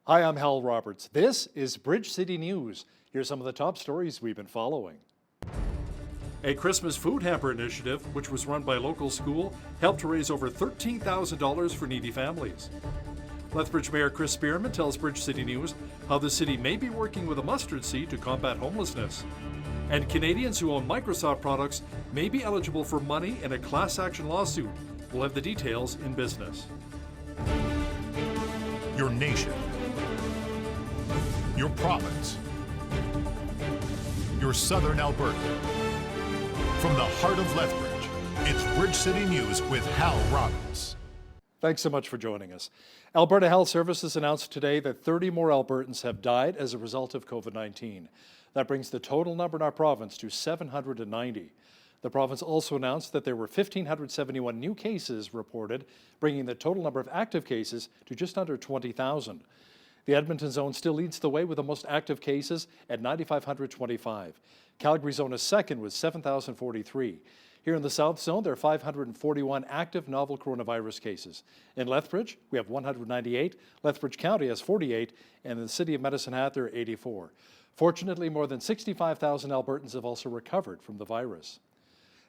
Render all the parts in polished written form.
Hi, I'm Hal Roberts. This is Bridge City News. Here's some of the top stories we've been following. A Christmas food hamper initiative, which was run by a local school, helped to raise over $13,000 for needy families. Lethbridge Mayor Chris Spearman tells Bridge City News how the city may be working with a mustard seed to combat homelessness. And Canadians who own Microsoft products may be eligible for money in a class action lawsuit. We'll have the details in business. Your nation, your province, your southern Alberta. From the heart of Lethbridge, it's Bridge City News with Hal Roberts. Thanks so much for joining us. Alberta Health Services announced today that 30 more Albertans have died as a result of COVID-19. That brings the total number in our province to 790. The province also announced that there were 1,571 new cases reported, bringing the total number of active cases to just under 20,000. The Edmonton zone still leads the way with the most active cases at 9,525. Calgary zone is second with 7,043. Here in the South Zone, there are 541 active novel coronavirus cases. In Lethbridge, we have 198. Lethbridge County has 48, and in the city of Medicine Hat, there are 84. Fortunately, more than 65,000 Albertans have also recovered from the virus.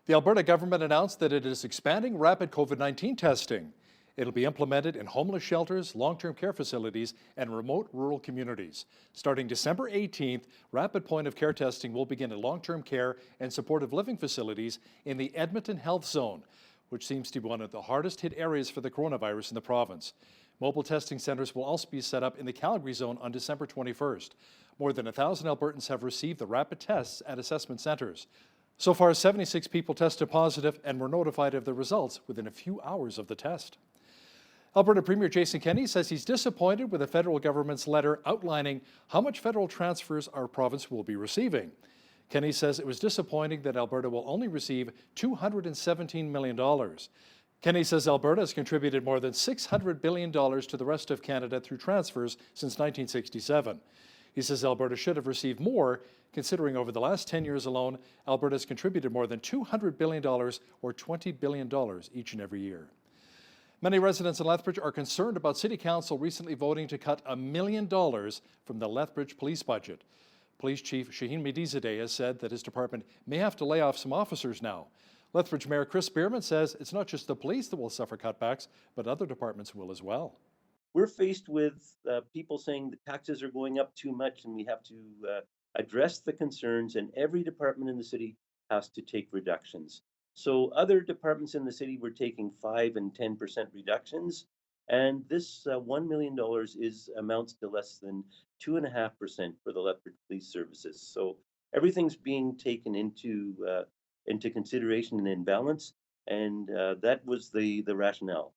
The Alberta government announced that it is expanding rapid COVID-19 testing. It'll be implemented in homeless shelters, long-term care facilities, and remote rural communities. Starting December 18th, rapid point-of-care testing will begin in long-term care and supportive living facilities in the Edmonton Health Zone, which seems to be one of the hardest-hit areas for the coronavirus in the province. Mobile testing centers will also be set up in the Calgary Zone on December 21st. More than 1,000 Albertans have received the rapid tests at assessment centers. So far, 76 people tested positive and were notified of the results within a few hours of the test. Alberta Premier Jason Kenney says he's disappointed with the federal government's letter outlining how much federal transfers our province will be receiving. Kenney says it was disappointing that Alberta will only receive $217 million. Kenney says Alberta has contributed more than $600 billion to the rest of Canada through transfers since 1967. He says Alberta should have received more, considering over the last 10 years alone, Alberta has contributed more than $200 billion or $20 billion each and every year. Many residents in Lethbridge are concerned about City Council recently voting to cut $1 million from the Lethbridge police budget. Police Chief Shaheen Medizadeh has said that his department may have to lay off some officers now. Lethbridge Mayor Chris Spearman says it's not just the police that will suffer cutbacks, but other departments will as well. We're faced with people saying the taxes are going up too much and we have to address the concerns, and every department in the city has to take reductions. So other departments in the city were taking 5 and 10% reductions, and this $1 million amounts to less than 2.5% for the Lethbridge Police Services. So everything's being taken into consideration and in balance, and that was the rationale.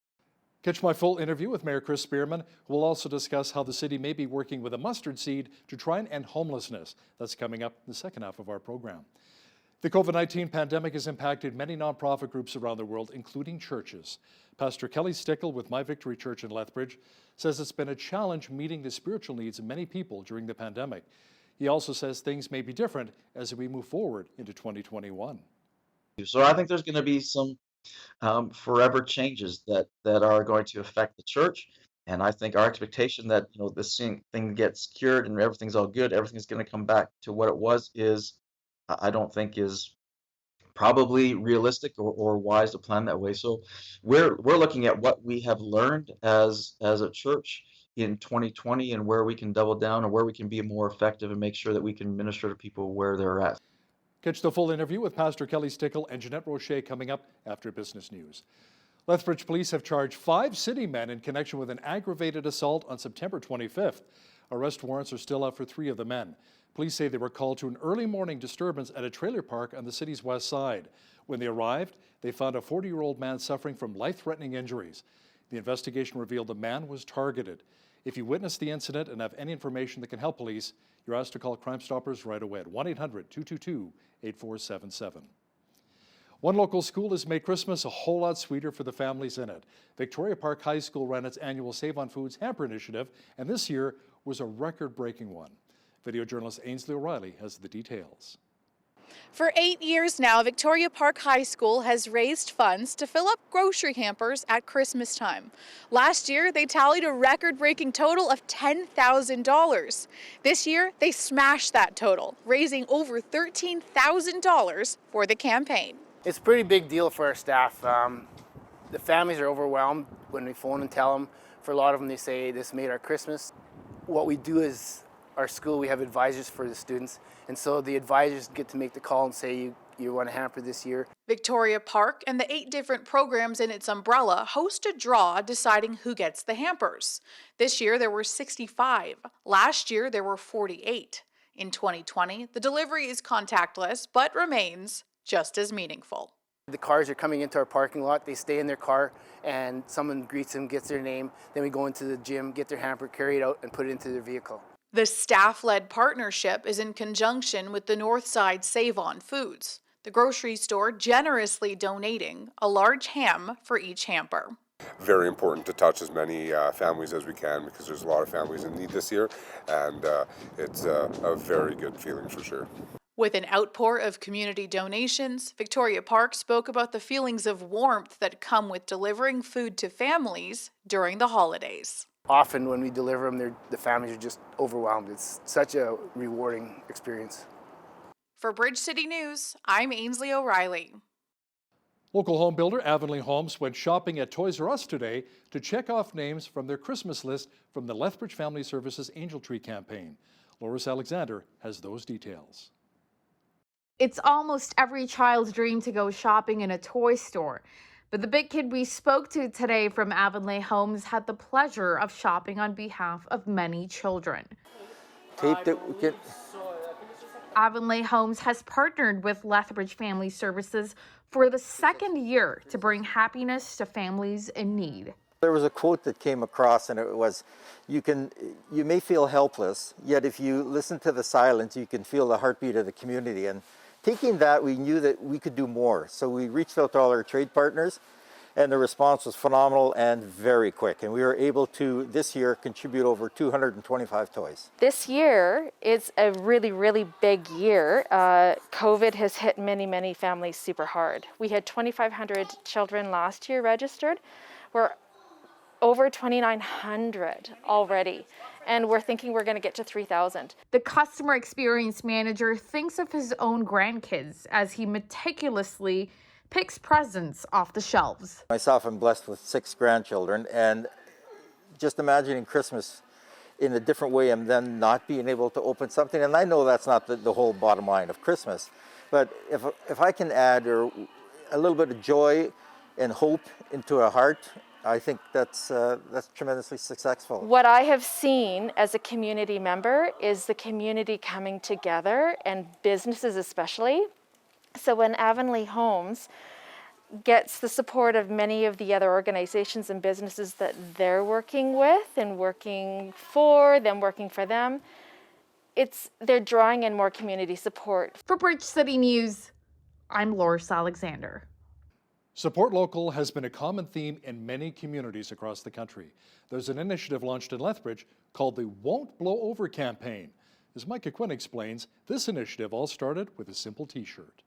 Catch my full interview with Mayor Chris Spearman. We'll also discuss how the city may be working with a mustard seed to try and end homelessness. That's coming up in the second half of our program. The COVID-19 pandemic has impacted many nonprofit groups around the world, including churches. Pastor Kelly Stickle with My Victory Church in Lethbridge says it's been a challenge meeting the spiritual needs of many people during the pandemic. He also says things may be different as we move forward into 2021. So I think there's going to be some forever changes that are going to affect the church. And I think our expectation that, this thing gets cured and everything's all good, everything's going to come back to what it was I don't think is probably realistic or wise to plan that way. So we're looking at what we have learned as a church in 2020 and where we can double down and where we can be more effective and make sure that we can minister to people where they're at. Catch the full interview with Pastor Kelly Stickle and Jeanette Rocher coming up after business news. Lethbridge police have charged 5 city men in connection with an aggravated assault on September 25th. Arrest warrants are still out for 3 of the men. Police say they were called to an early morning disturbance at a trailer park on the city's west side. When they arrived, they found a 40-year-old man suffering from life-threatening injuries. The investigation revealed the man was targeted. If you witnessed the incident and have any information that can help police, you're asked to call Crime Stoppers right away at 1-800-222-8477. One local school has made Christmas a whole lot sweeter for the families in it. Victoria Park High School ran its annual Save on Foods Hamper initiative, and this year was a record-breaking one. Video journalist Ainsley O'Reilly has the details. For 8 years now, Victoria Park High School has raised funds to fill up grocery hampers at Christmas time. Last year, they tallied a record-breaking total of $10,000. This year, they smashed that total, raising over $13,000 for the campaign. It's a pretty big deal for our staff. The families are overwhelmed when we phone and tell them. For a lot of them, they say this made our Christmas. What we do is, our school, we have advisors for the students, and so the advisors get to make the call and say you want a hamper this year. Victoria Park and the 8 different programs in its umbrella host a draw deciding who gets the hampers. This year there were 65. Last year there were 48. In 2020, the delivery is contactless but remains just as meaningful. The cars are coming into our parking lot, they stay in their car, and someone greets them, gets their name, then we go into the gym, get their hamper, carry it out, and put it into their vehicle. The staff-led partnership is in conjunction with the Northside Save On Foods, the grocery store generously donating a large ham for each hamper. Very important to touch as many families as we can, because there's a lot of families in need this year, and it's a very good feeling for sure. With an outpour of community donations, Victoria Park spoke about the feelings of warmth that come with delivering food to families during the holidays. Often when we deliver them, the families are just overwhelmed. It's such a rewarding experience. For Bridge City News, I'm Ainsley O'Reilly. Local home builder Avonlea Homes went shopping at Toys R Us today to check off names from their Christmas list from the Lethbridge Family Services Angel Tree campaign. Loris Alexander has those details. It's almost every child's dream to go shopping in a toy store. But the big kid we spoke to today from Avonlea Homes had the pleasure of shopping on behalf of many children. Avonlea Homes has partnered with Lethbridge Family Services for the second year to bring happiness to families in need. There was a quote that came across, and it was, you may feel helpless, yet if you listen to the silence, you can feel the heartbeat of the community. And taking that, we knew that we could do more. So we reached out to all our trade partners, and the response was phenomenal and very quick. And we were able to, this year, contribute over 225 toys. This year is a really, really big year. COVID has hit many, many families super hard. We had 2,500 children last year registered. We're over 2,900 already, and we're thinking we're going to get to 3,000. The customer experience manager thinks of his own grandkids as he meticulously picks presents off the shelves. Myself, I'm blessed with 6 grandchildren, and just imagining Christmas in a different way and then not being able to open something, and I know that's not the whole bottom line of Christmas, but if I can add a little bit of joy and hope into a heart, I think that's tremendously successful. What I have seen as a community member is the community coming together, and businesses especially. So when Avonlea Homes gets the support of many of the other organizations and businesses that they're working with and working for them, they're drawing in more community support. For Bridge City News, I'm Loris Alexander. Support local has been a common theme in many communities across the country. There's an initiative launched in Lethbridge called the Won't Blow Over campaign. As Micah Quinn explains, this initiative all started with a simple t-shirt.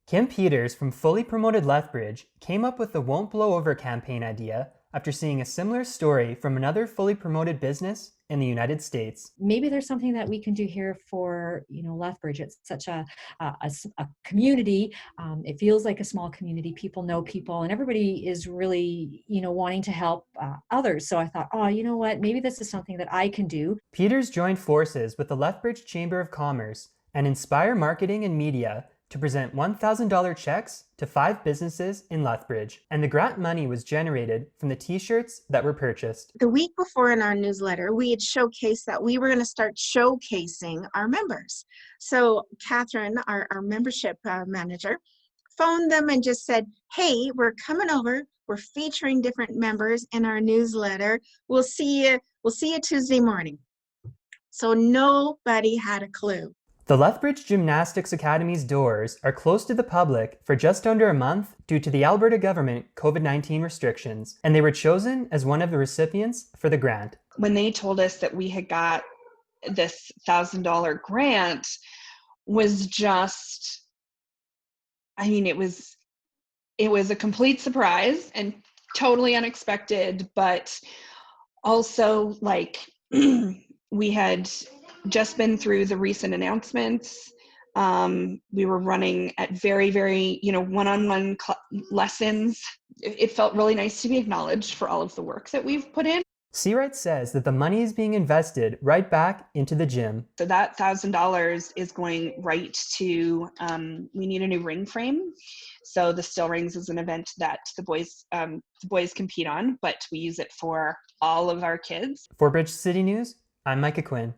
Kim Peters from Fully Promoted Lethbridge came up with the Won't Blow Over campaign idea after seeing a similar story from another fully promoted business in the United States. Maybe there's something that we can do here for, Lethbridge. It's such a community. It feels like a small community. People know people, and everybody is really, wanting to help others. So I thought, you know what? Maybe this is something that I can do. Peters joined forces with the Lethbridge Chamber of Commerce and Inspire Marketing and Media to present $1,000 checks to 5 businesses in Lethbridge, and the grant money was generated from the t-shirts that were purchased. The week before in our newsletter, we had showcased that we were going to start showcasing our members. So Catherine, our membership manager, phoned them and just said, hey, we're coming over. We're featuring different members in our newsletter. We'll see you Tuesday morning. So nobody had a clue. The Lethbridge Gymnastics Academy's doors are closed to the public for just under a month due to the Alberta government COVID-19 restrictions, and they were chosen as one of the recipients for the grant. When they told us that we had got this $1,000 grant, was just I mean, it was a complete surprise and totally unexpected, but also like we had just been through the recent announcements. We were running at very, very, one-on-one lessons. It felt really nice to be acknowledged for all of the work that we've put in. Seawright says that the money is being invested right back into the gym. So that $1,000 is going right to, we need a new ring frame. So the Still Rings is an event that the boys compete on, but we use it for all of our kids. For Bridge City News, I'm Micah Quinn.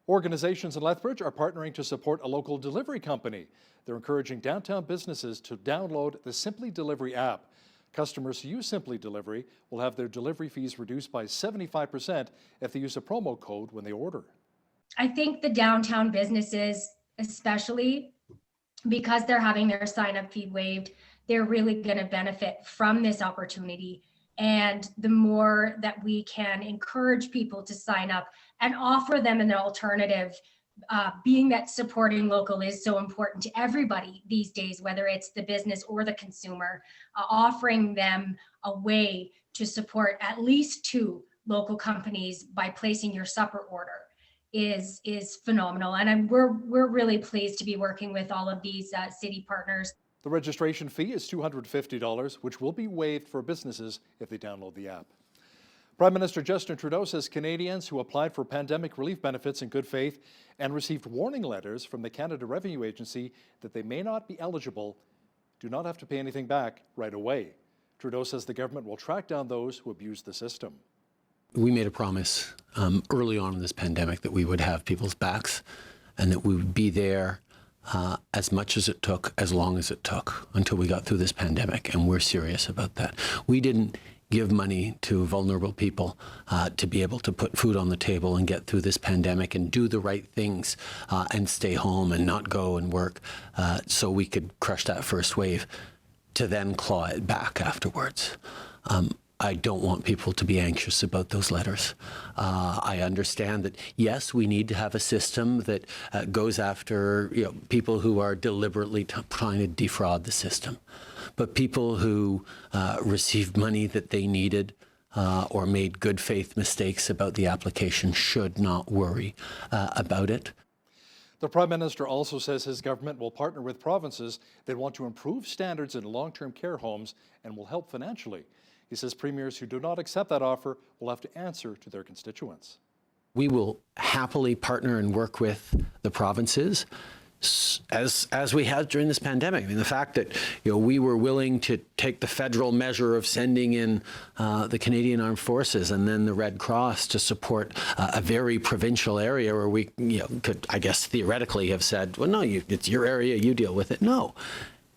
Organizations in Lethbridge are partnering to support a local delivery company. They're encouraging downtown businesses to download the Simply Delivery app. Customers who use Simply Delivery will have their delivery fees reduced by 75% if they use a promo code when they order. I think the downtown businesses, especially because they're having their sign-up fee waived, they're really going to benefit from this opportunity. And the more that we can encourage people to sign up and offer them an alternative, being that supporting local is so important to everybody these days, whether it's the business or the consumer, offering them a way to support at least 2 local companies by placing your supper order is phenomenal. And we're really pleased to be working with all of these city partners. The registration fee is $250, which will be waived for businesses if they download the app. Prime Minister Justin Trudeau says Canadians who applied for pandemic relief benefits in good faith and received warning letters from the Canada Revenue Agency that they may not be eligible do not have to pay anything back right away. Trudeau says the government will track down those who abuse the system. We made a promise early on in this pandemic that we would have people's backs and that we would be there as much as it took, as long as it took, until we got through this pandemic, and we're serious about that. We didn't give money to vulnerable people to be able to put food on the table and get through this pandemic and do the right things and stay home and not go and work so we could crush that first wave to then claw it back afterwards. I don't want people to be anxious about those letters. I understand that, yes, we need to have a system that goes after people who are deliberately trying to defraud the system. But people who received money that they needed or made good faith mistakes about the application should not worry about it. The Prime Minister also says his government will partner with provinces that want to improve standards in long-term care homes and will help financially. He says premiers who do not accept that offer will have to answer to their constituents. We will happily partner and work with the provinces as we had during this pandemic. I mean, the fact that we were willing to take the federal measure of sending in the Canadian Armed Forces and then the Red Cross to support a very provincial area where we could, I guess, theoretically have said, well, no, it's your area, you deal with it. No.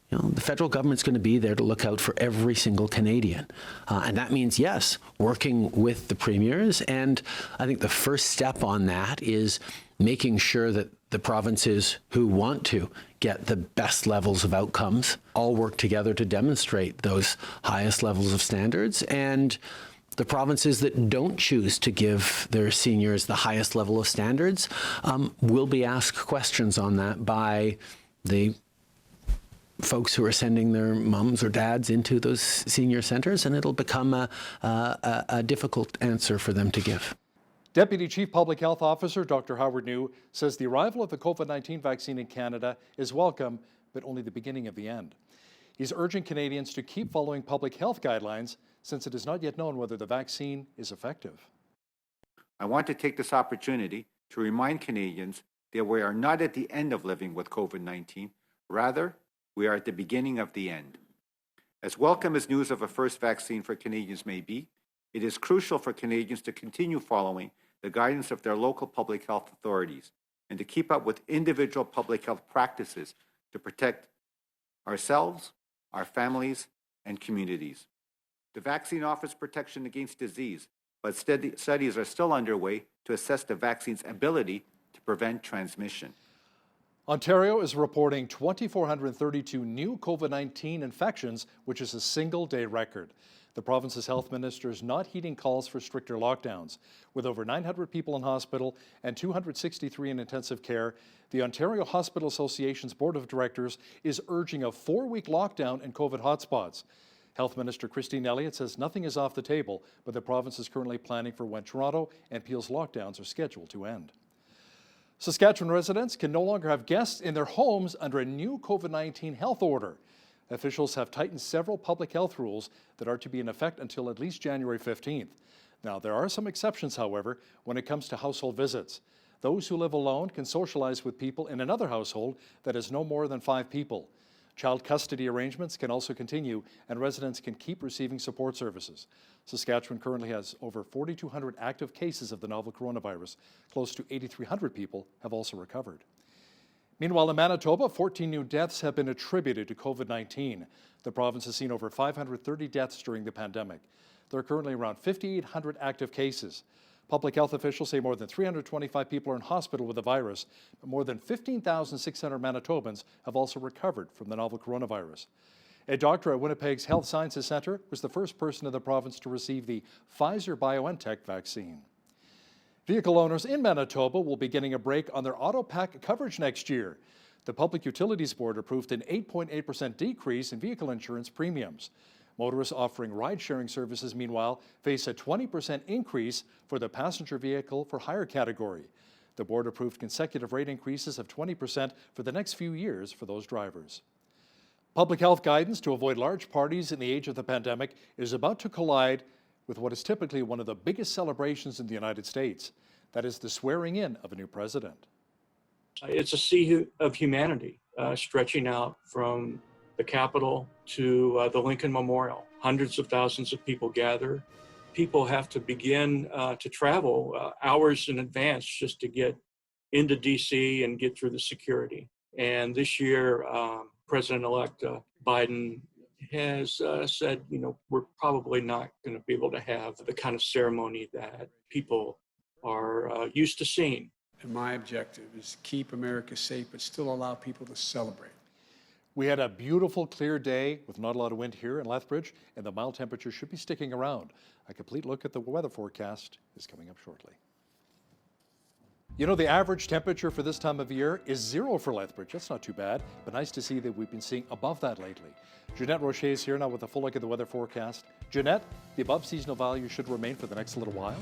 The federal government's going to be there to look out for every single Canadian. And that means, yes, working with the premiers. And I think the first step on that is making sure that the provinces who want to get the best levels of outcomes all work together to demonstrate those highest levels of standards. And the provinces that don't choose to give their seniors the highest level of standards will be asked questions on that by the folks who are sending their mums or dads into those senior centers, and it'll become a difficult answer for them to give. Deputy Chief Public Health Officer Dr. Howard New says the arrival of the COVID-19 vaccine in Canada is welcome, but only the beginning of the end. He's urging Canadians to keep following public health guidelines since it is not yet known whether the vaccine is effective. I want to take this opportunity to remind Canadians that we are not at the end of living with COVID-19. Rather, we are at the beginning of the end. As welcome as news of a first vaccine for Canadians may be, it is crucial for Canadians to continue following the guidance of their local public health authorities and to keep up with individual public health practices to protect ourselves, our families, and communities. The vaccine offers protection against disease, but studies are still underway to assess the vaccine's ability to prevent transmission. Ontario is reporting 2,432 new COVID-19 infections, which is a single-day record. The province's health minister is not heeding calls for stricter lockdowns. With over 900 people in hospital and 263 in intensive care, the Ontario Hospital Association's Board of Directors is urging a 4-week lockdown in COVID hotspots. Health Minister Christine Elliott says nothing is off the table, but the province is currently planning for when Toronto and Peel's lockdowns are scheduled to end. Saskatchewan residents can no longer have guests in their homes under a new COVID-19 health order. Officials have tightened several public health rules that are to be in effect until at least January 15th. Now, there are some exceptions, however, when it comes to household visits. Those who live alone can socialize with people in another household that is no more than 5 people. Child custody arrangements can also continue, and residents can keep receiving support services. Saskatchewan currently has over 4,200 active cases of the novel coronavirus. Close to 8,300 people have also recovered. Meanwhile, in Manitoba, 14 new deaths have been attributed to COVID-19. The province has seen over 530 deaths during the pandemic. There are currently around 5,800 active cases. Public health officials say more than 325 people are in hospital with the virus, but more than 15,600 Manitobans have also recovered from the novel coronavirus. A doctor at Winnipeg's Health Sciences Centre was the first person in the province to receive the Pfizer-BioNTech vaccine. Vehicle owners in Manitoba will be getting a break on their auto pack coverage next year. The Public Utilities Board approved an 8.8% decrease in vehicle insurance premiums. Motorists offering ride-sharing services, meanwhile, face a 20% increase for the passenger vehicle for hire category. The board approved consecutive rate increases of 20% for the next few years for those drivers. Public health guidance to avoid large parties in the age of the pandemic is about to collide with what is typically one of the biggest celebrations in the United States. That is the swearing in of a new president. It's a sea of humanity stretching out from the Capitol to the Lincoln Memorial. Hundreds of thousands of people gather. People have to begin to travel hours in advance just to get into DC and get through the security. And this year, President-elect Biden has said, we're probably not going to be able to have the kind of ceremony that people are used to seeing. And my objective is to keep America safe, but still allow people to celebrate. We had a beautiful, clear day with not a lot of wind here in Lethbridge, and the mild temperatures should be sticking around. A complete look at the weather forecast is coming up shortly. You know, the average temperature for this time of year is 0 for Lethbridge. That's not too bad, but nice to see that we've been seeing above that lately. Jeanette Rocher is here now with a full look at the weather forecast. Jeanette, the above seasonal values should remain for the next little while.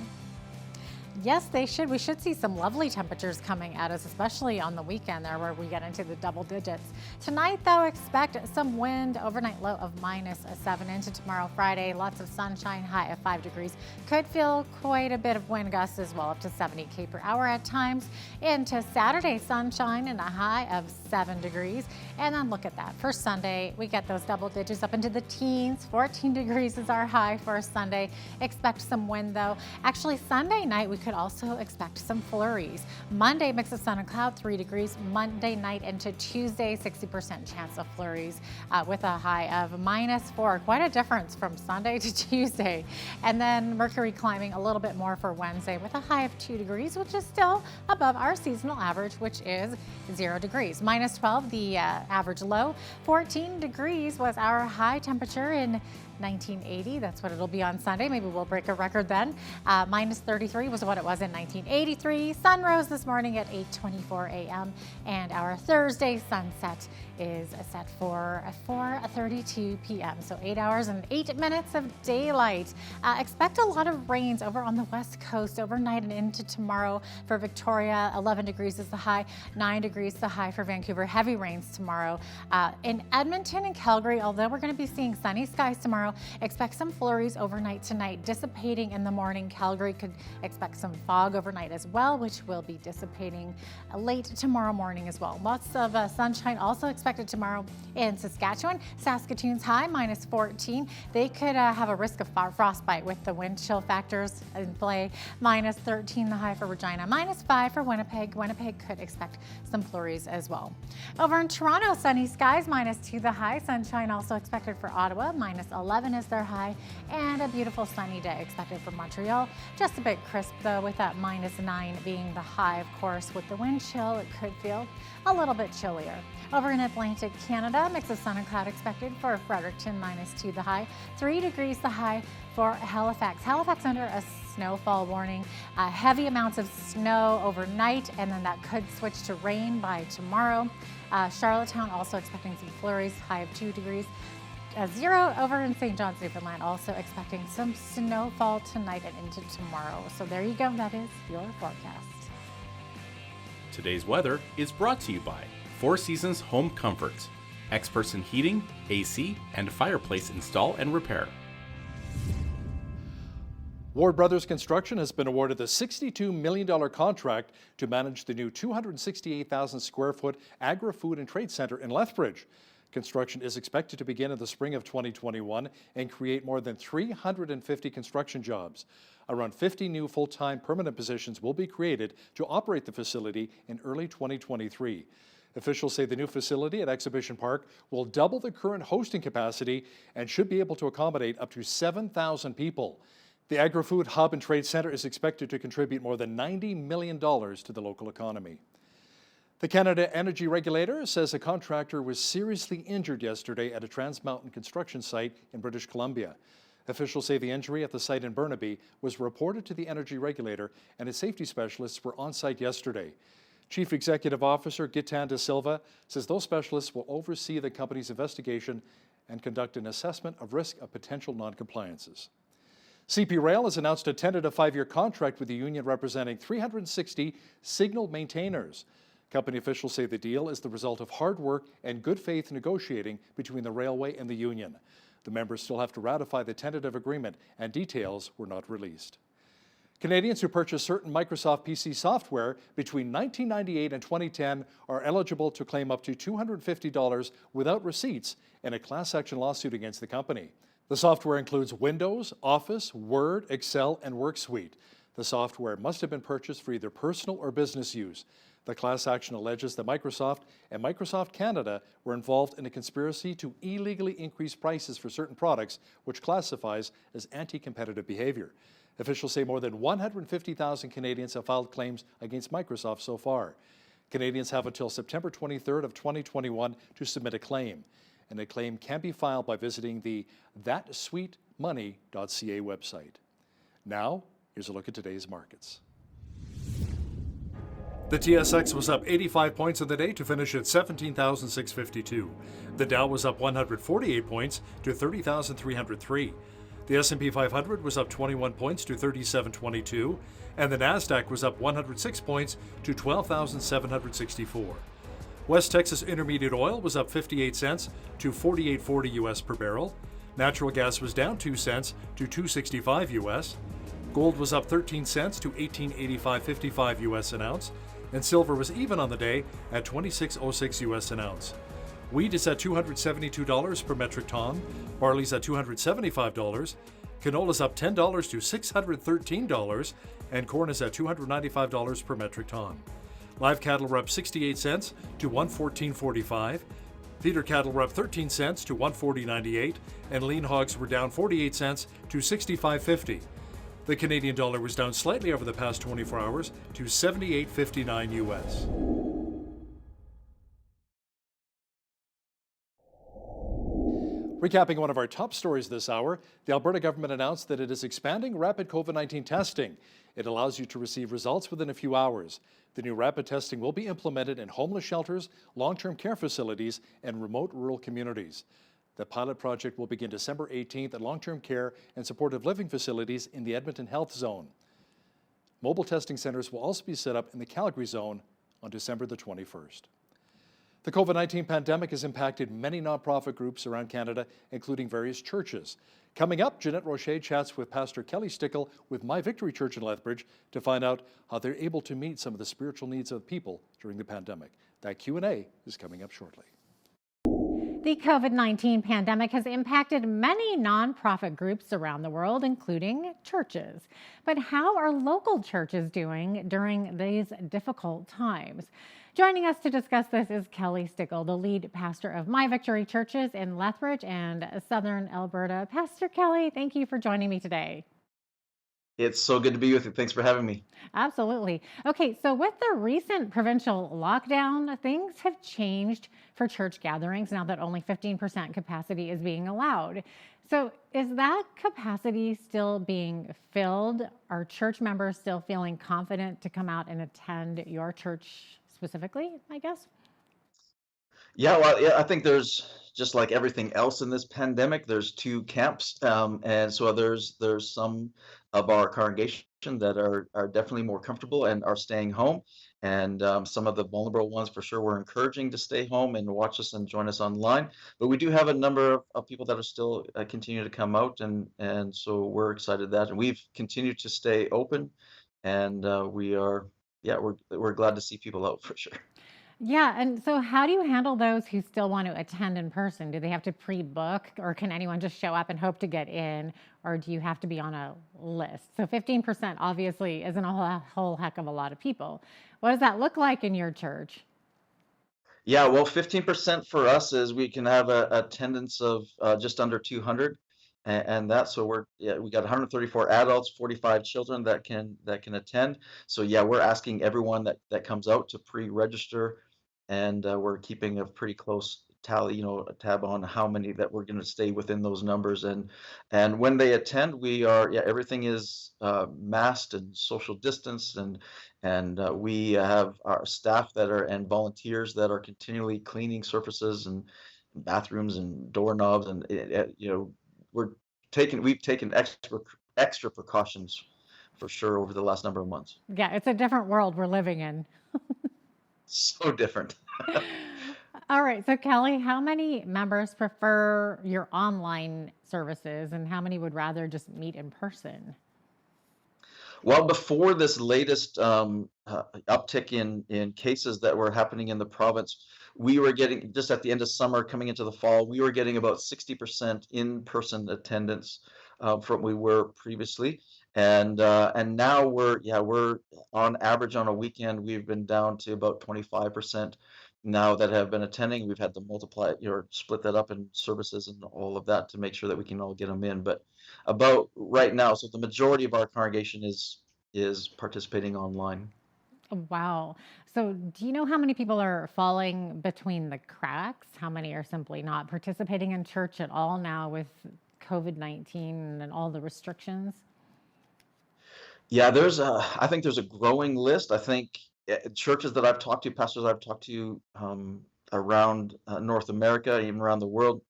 Yes, they should. We should see some lovely temperatures coming at us, especially on the weekend there where we get into the double digits. Tonight, though, expect some wind, overnight low of -7 into tomorrow, Friday. Lots of sunshine, high of 5 degrees. Could feel quite a bit of wind gusts as well, up to 70 km per hour at times. Into Saturday, sunshine and a high of 7 degrees. And then look at that. For Sunday, we get those double digits up into the teens. 14 degrees is our high for Sunday. Expect some wind, though. Actually, Sunday night, we could also expect some flurries. Monday, mix of sun and cloud, 3 degrees. Monday night into Tuesday, 60% chance of flurries with a high of -4. Quite a difference from Sunday to Tuesday. And then Mercury climbing a little bit more for Wednesday with a high of 2 degrees, which is still above our seasonal average, which is 0 degrees. -12, the average low. 14 degrees was our high temperature in 1980. That's what it'll be on Sunday. Maybe we'll break a record then. -33 was what it was in 1983. Sun rose this morning at 8:24 a.m. and our Thursday sunset is set for 4:32 p.m. So 8 hours and 8 minutes of daylight. Expect a lot of rains over on the west coast overnight and into tomorrow for Victoria. 11 degrees is the high, 9 degrees the high for Vancouver. Heavy rains tomorrow. In Edmonton and Calgary, although we're going to be seeing sunny skies tomorrow, expect some flurries overnight tonight, dissipating in the morning. Calgary could expect some fog overnight as well, which will be dissipating late tomorrow morning as well. Lots of sunshine also expected tomorrow in Saskatchewan. Saskatoon's high, -14. They could have a risk of frostbite with the wind chill factors in play. -13 the high for Regina, -5 for Winnipeg. Winnipeg could expect some flurries as well. Over in Toronto, sunny skies, -2 the high. Sunshine also expected for Ottawa, -11. 11 is their high, and a beautiful sunny day expected from Montreal. Just a bit crisp though, with that -9 being the high. Of course, with the wind chill, it could feel a little bit chillier. Over in Atlantic Canada, mix of sun and cloud expected for Fredericton, -2 the high, 3 degrees the high for Halifax. Halifax under a snowfall warning, heavy amounts of snow overnight, and then that could switch to rain by tomorrow. Charlottetown also expecting some flurries, high of 2 degrees. 0 over in St. John's, Newfoundland, also expecting some snowfall tonight and into tomorrow. So there you go, that is your forecast. Today's weather is brought to you by Four Seasons Home Comforts, experts in heating, AC, and fireplace install and repair. Ward Brothers Construction has been awarded the $62 million contract to manage the new 268,000 square foot Agri-Food and Trade Center in Lethbridge. Construction is expected to begin in the spring of 2021 and create more than 350 construction jobs. Around 50 new full-time permanent positions will be created to operate the facility in early 2023. Officials say the new facility at Exhibition Park will double the current hosting capacity and should be able to accommodate up to 7,000 people. The Agri-Food Hub and Trade Center is expected to contribute more than $90 million to the local economy. The Canada Energy Regulator says a contractor was seriously injured yesterday at a Trans Mountain construction site in British Columbia. Officials say the injury at the site in Burnaby was reported to the Energy Regulator, and its safety specialists were on site yesterday. Chief Executive Officer Gitan De Silva says those specialists will oversee the company's investigation and conduct an assessment of risk of potential non-compliances. CP Rail has announced a tentative 5-year contract with the union representing 360 signal maintainers. Company officials say the deal is the result of hard work and good faith negotiating between the railway and the union. The members still have to ratify the tentative agreement, and details were not released. Canadians who purchased certain Microsoft PC software between 1998 and 2010 are eligible to claim up to $250 without receipts in a class action lawsuit against the company. The software includes Windows, Office, Word, Excel, and WorkSuite. The software must have been purchased for either personal or business use. The class action alleges that Microsoft and Microsoft Canada were involved in a conspiracy to illegally increase prices for certain products, which classifies as anti-competitive behavior. Officials say more than 150,000 Canadians have filed claims against Microsoft so far. Canadians have until September 23rd of 2021 to submit a claim. And a claim can be filed by visiting the thatsweetmoney.ca website. Now, here's a look at today's markets. The TSX was up 85 points in the day to finish at 17,652. The Dow was up 148 points to 30,303. The S&P 500 was up 21 points to 3722, and the Nasdaq was up 106 points to 12,764. West Texas Intermediate oil was up 58 cents to 48.40 US per barrel. Natural gas was down 2 cents to 2.65 US. Gold was up 13 cents to 18.85.55 US an ounce, and silver was even on the day at 26.06 US an ounce. Wheat is at $272 per metric ton. Barley's at $275. Canola's up $10 to $613, and corn is at $295 per metric ton. Live cattle were up 68 cents to $114.45. Feeder cattle were up 13 cents to $140.98, and lean hogs were down 48 cents to $65.50. The Canadian dollar was down slightly over the past 24 hours to 78.59 US. Recapping one of our top stories this hour, the Alberta government announced that it is expanding rapid COVID-19 testing. It allows you to receive results within a few hours. The new rapid testing will be implemented in homeless shelters, long-term care facilities, and remote rural communities. The pilot project will begin December 18th at long-term care and supportive living facilities in the Edmonton Health Zone. Mobile testing centers will also be set up in the Calgary Zone on December the 21st. The COVID-19 pandemic has impacted many nonprofit groups around Canada, including various churches. Coming up, Jeanette Rocher chats with Pastor Kelly Stickle with My Victory Church in Lethbridge to find out how they're able to meet some of the spiritual needs of people during the pandemic. That Q&A is coming up shortly. The COVID-19 pandemic has impacted many nonprofit groups around the world, including churches. But how are local churches doing during these difficult times? Joining us to discuss this is Kelly Stickle, the lead pastor of My Victory Churches in Lethbridge and Southern Alberta. Pastor Kelly, thank you for joining me today. It's so good to be with you. Thanks for having me. Absolutely. Okay, so with the recent provincial lockdown, things have changed for church gatherings now that only 15% capacity is being allowed. So is that capacity still being filled? Are church members still feeling confident to come out and attend your church specifically, I guess? Yeah, well, yeah, I think there's just like everything else in this pandemic, there's two camps, and so there's some of our congregation that are definitely more comfortable and are staying home, and some of the vulnerable ones for sure we're encouraging to stay home and watch us and join us online. But we do have a number of people that are still continue to come out, and so we're excited that, and we've continued to stay open, and we're glad to see people out for sure. Yeah, and so how do you handle those who still want to attend in person? Do they have to pre-book, or can anyone just show up and hope to get in, or do you have to be on a list? So 15% obviously isn't a whole heck of a lot of people. What does that look like in your church? Yeah, well, 15% for us is we can have a attendance of just under 200, and that's so we got 134 adults, 45 children that can attend. So yeah, we're asking everyone that comes out to pre-register, and we're keeping a pretty close tally, a tab on how many that we're going to stay within those numbers. And when they attend, everything is masked and social distanced, and we have our staff and volunteers that are continually cleaning surfaces and bathrooms and doorknobs, and we've taken extra precautions for sure over the last number of months. Yeah, it's a different world we're living in. So different. All right, so Kelly, how many members prefer your online services and how many would rather just meet in person? Well, before this latest uptick in cases that were happening in the province, we were getting, just at the end of summer coming into the fall, we were getting about 60% in-person attendance from we were previously. And now we're on average on a weekend, we've been down to about 25% now that have been attending. We've had to multiply it, split that up in services and all of that to make sure that we can all get them in. But about right now, so the majority of our congregation is participating online. Wow. So do you know how many people are falling between the cracks? How many are simply not participating in church at all now with COVID-19 and all the restrictions? Yeah, I think there's a growing list. I think churches that I've talked to, pastors I've talked to around North America, even around the world,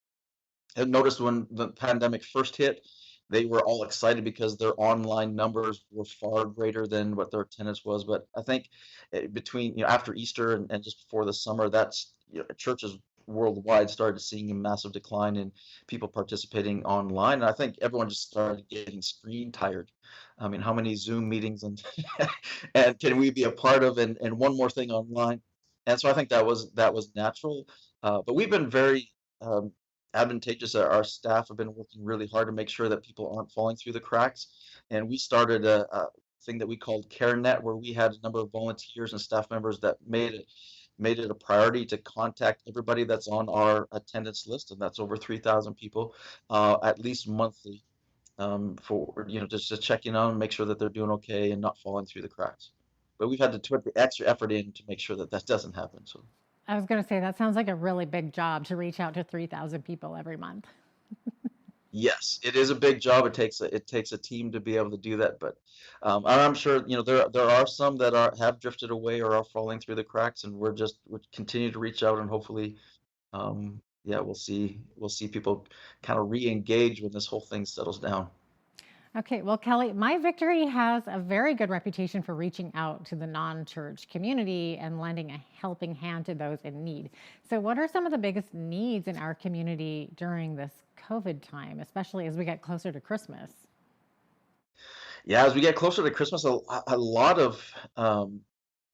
have noticed when the pandemic first hit, they were all excited because their online numbers were far greater than what their attendance was. But I think between, after Easter and just before the summer, churches worldwide started seeing a massive decline in people participating online. And I think everyone just started getting screen tired. I mean, how many Zoom meetings and and can we be a part of, and one more thing online? And so I think that was natural. But we've been very advantageous. Our staff have been working really hard to make sure that people aren't falling through the cracks. And we started a thing that we called CareNet, where we had a number of volunteers and staff members that made it a priority to contact everybody that's on our attendance list, and that's over 3,000 people, at least monthly, for just to check in on and make sure that they're doing okay and not falling through the cracks. But we've had to put the extra effort in to make sure that doesn't happen. So. I was going to say, that sounds like a really big job to reach out to 3,000 people every month. Yes, it is a big job. It takes a team to be able to do that. But and I'm sure there are some that have drifted away or are falling through the cracks, and we're continue to reach out, and hopefully, we'll see people kind of re-engage when this whole thing settles down. Okay, well, Kelly, My Victory has a very good reputation for reaching out to the non-church community and lending a helping hand to those in need. So what are some of the biggest needs in our community during this COVID time, especially as we get closer to Christmas? Yeah, as we get closer to Christmas, a lot of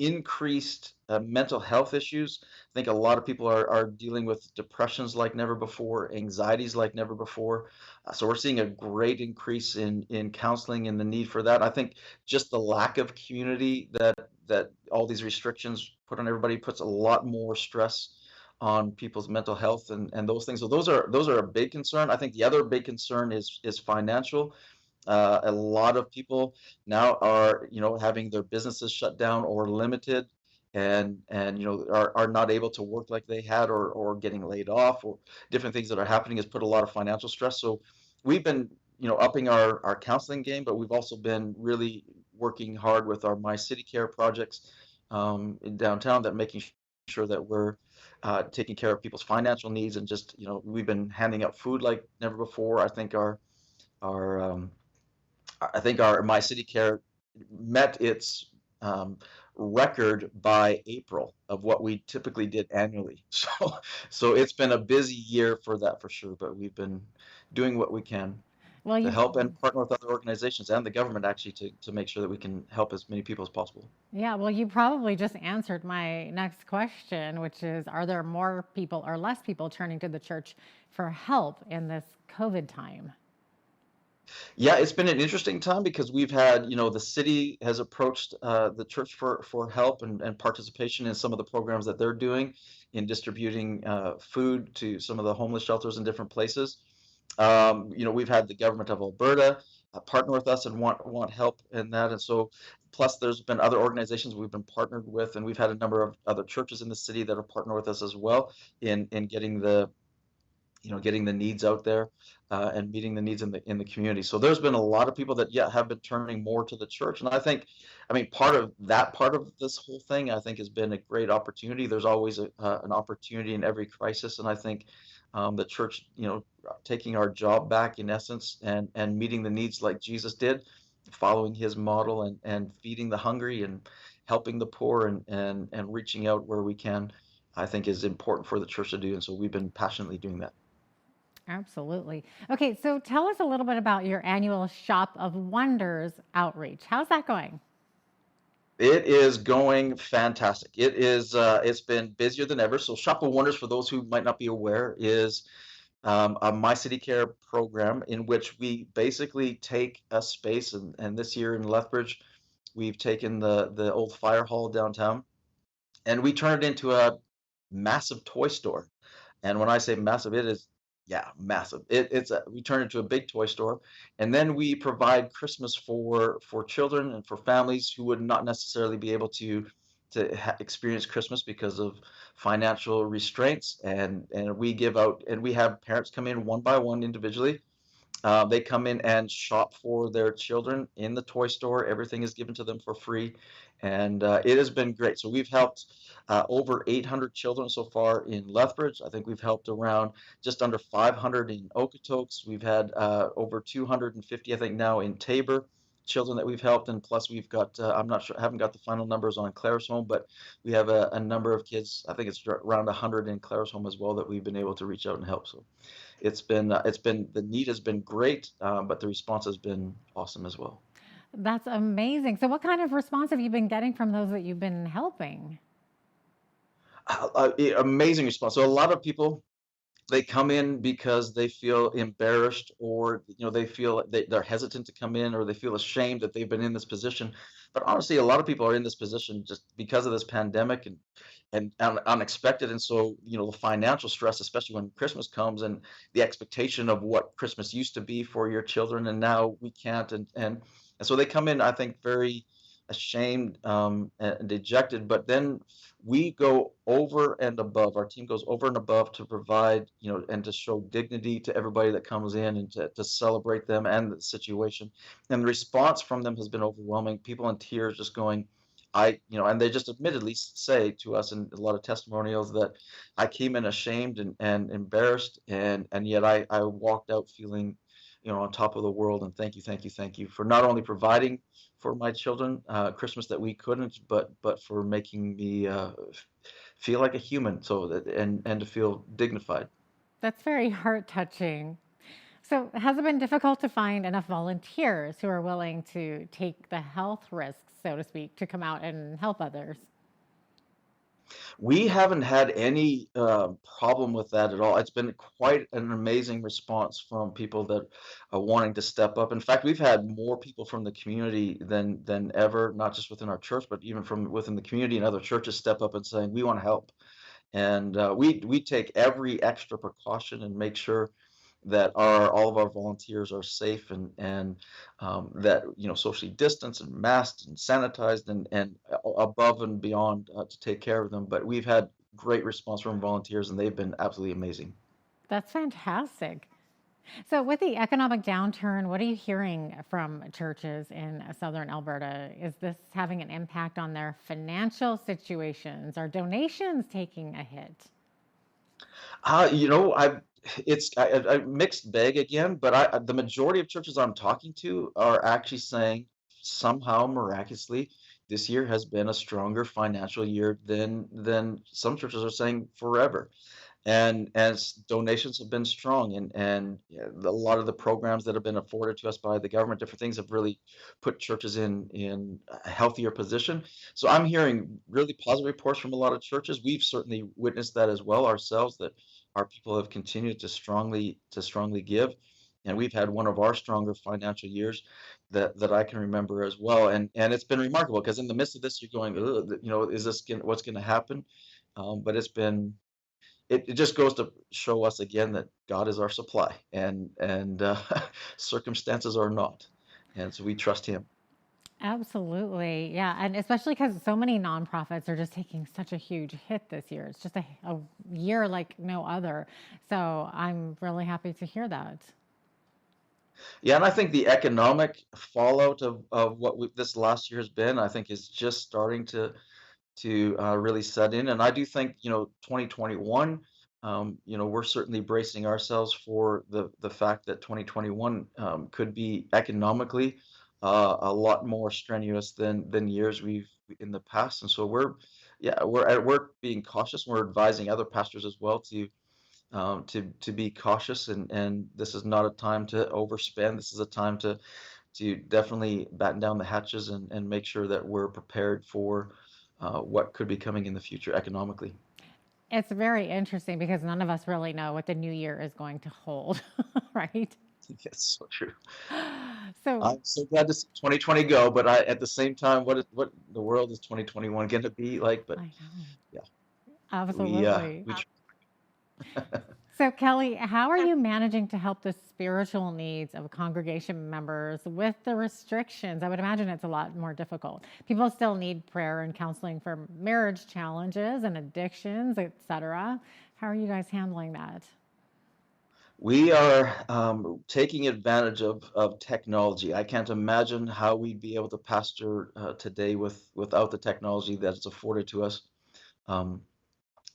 increased mental health issues. I think a lot of people are dealing with depressions like never before, anxieties like never before. So we're seeing a great increase in counseling and the need for that. I think just the lack of community that all these restrictions put on everybody puts a lot more stress on people's mental health and those things. So those are a big concern. I think the other big concern is financial. A lot of people now are, having their businesses shut down or limited, and are not able to work like they had, or getting laid off, or different things that are happening has put a lot of financial stress. So we've been, upping our counseling game, but we've also been really working hard with our My City Care projects in downtown, that making sure that we're taking care of people's financial needs, and just, we've been handing out food like never before. Our I think our My City Care met its record by April of what we typically did annually. So it's been a busy year for that, for sure. But we've been doing what we can Well, to you help, and partner with other organizations and the government, actually, to make sure that we can help as many people as possible. Yeah, well, you probably just answered my next question, which is, are there more people or less people turning to the church for help in this COVID time? Yeah, it's been an interesting time, because we've had, the city has approached the church for help and participation in some of the programs that they're doing in distributing food to some of the homeless shelters in different places. We've had the government of Alberta partner with us and want help in that, and so plus there's been other organizations we've been partnered with, and we've had a number of other churches in the city that have partnered with us as well in getting the needs out there, and meeting the needs in the community. So there's been a lot of people that, have been turning more to the church, and I mean, part of this whole thing, I think, has been a great opportunity. There's always an opportunity in every crisis, and I think the church, taking our job back, in essence, and meeting the needs like Jesus did, following his model, and feeding the hungry, and helping the poor, and reaching out where we can, I think, is important for the church to do, and so we've been passionately doing that. Absolutely. Okay, so tell us a little bit about your annual Shop of Wonders outreach. How's that going? It is going fantastic. It's been busier than ever. So Shop of Wonders, for those who might not be aware, is a My City Care program in which we basically take a space, and this year in Lethbridge, we've taken the old fire hall downtown, and we turn it into a massive toy store. And when I say massive, it is, yeah, massive. We turn it into a big toy store, and then we provide Christmas for children and for families who would not necessarily be able to experience Christmas because of financial restraints. And we give out, and we have parents come in one by one individually. They come in and shop for their children in the toy store. Everything is given to them for free, and it has been great. So we've helped over 800 children so far in Lethbridge. I think we've helped around just under 500 in Okotoks. We've had over 250, I think, now in Tabor, children that we've helped, and plus we've got, I'm not sure, I haven't got the final numbers on Clare's Home, but we have a number of kids, I think it's around 100 in Clare's Home as well, that we've been able to reach out and help. So it's been the need has been great, but the response has been awesome as well. That's amazing. So what kind of response have you been getting from those that you've been helping? Amazing response. So a lot of people, they come in because they feel embarrassed, or they feel they're hesitant to come in, or they feel ashamed that they've been in this position. But honestly, a lot of people are in this position just because of this pandemic, and unexpected. And so, the financial stress, especially when Christmas comes, and the expectation of what Christmas used to be for your children, and now we can't. And so they come in, I think, very ashamed, and dejected. But then we go over and above. Our team goes over and above to provide, and to show dignity to everybody that comes in, and to celebrate them and the situation. And the response from them has been overwhelming. People in tears, just going, and they just admittedly say to us in a lot of testimonials that I came in ashamed and embarrassed, and yet I walked out feeling, on top of the world. And thank you for not only providing for my children Christmas that we couldn't, but for making me feel like a human, so that and to feel dignified. That's very heart touching. So, has it been difficult to find enough volunteers who are willing to take the health risks, so to speak, to come out and help others? We haven't had any problem with that at all. It's been quite an amazing response from people that are wanting to step up. In fact, we've had more people from the community than ever, not just within our church, but even from within the community and other churches step up and saying, "We want to help." And we take every extra precaution and make sure that all of our volunteers are safe and that socially distanced and masked and sanitized and above and beyond to take care of them. But we've had great response from volunteers and they've been absolutely amazing. That's fantastic. So, with the economic downturn, what are you hearing from churches in southern Alberta? Is this having an impact on their financial situations? Are donations taking a hit? I it's I mixed bag again, but the majority of churches I'm talking to are actually saying somehow miraculously this year has been a stronger financial year than some churches are saying forever. And as donations have been strong and yeah, a lot of the programs that have been afforded to us by the government, different things have really put churches in a healthier position. So I'm hearing really positive reports from a lot of churches. We've certainly witnessed that as well ourselves, that our people have continued to strongly give. And we've had one of our stronger financial years that I can remember as well. And it's been remarkable because in the midst of this, you're going, "Ugh, is this what's going to happen?" But it just goes to show us again that God is our supply and circumstances are not. And so we trust him. Absolutely. Yeah. And especially because so many nonprofits are just taking such a huge hit this year. It's just a year like no other. So, I'm really happy to hear that. Yeah, and I think the economic fallout of what this last year has been, I think is just starting to really set in. And I do think, 2021, we're certainly bracing ourselves for the fact that 2021 could be economically a lot more strenuous than years we've in the past. And so we're being cautious. We're advising other pastors as well to be cautious. And this is not a time to overspend. This is a time to definitely batten down the hatches and make sure that we're prepared for what could be coming in the future economically. It's very interesting because none of us really know what the new year is going to hold, right? That's so true. So, I'm so glad to see 2020 go, but at the same time, what the world is 2021 going to be like? But I know. yeah, we Absolutely. we tr- So, Kelly, how are you managing to help the spiritual needs of congregation members with the restrictions? I would imagine it's a lot more difficult. People still need prayer and counseling for marriage challenges and addictions, etc. How are you guys handling that? we are taking advantage of technology. I can't imagine how we'd be able to pastor today without the technology that's afforded to us. Um,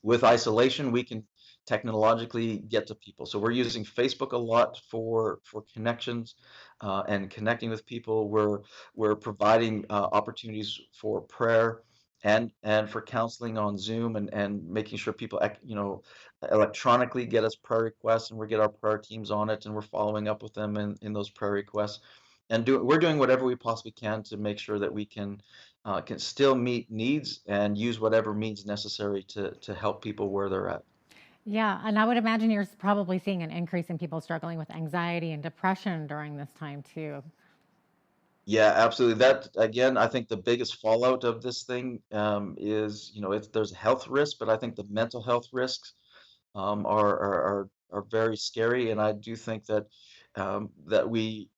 with isolation, we can technologically get to people. So we're using Facebook a lot for connections and connecting with people. We're providing opportunities for prayer and for counseling on Zoom and making sure people electronically get us prayer requests and we get our prayer teams on it and we're following up with them in those prayer requests and we're doing whatever we possibly can to make sure that we can still meet needs and use whatever means necessary to help people where they're at. Yeah, and I would imagine you're probably seeing an increase in people struggling with anxiety and depression during this time too. Yeah, absolutely. That again, I think the biggest fallout of this thing is, there's a health risk, but I think the mental health risks are very scary, and I do think that we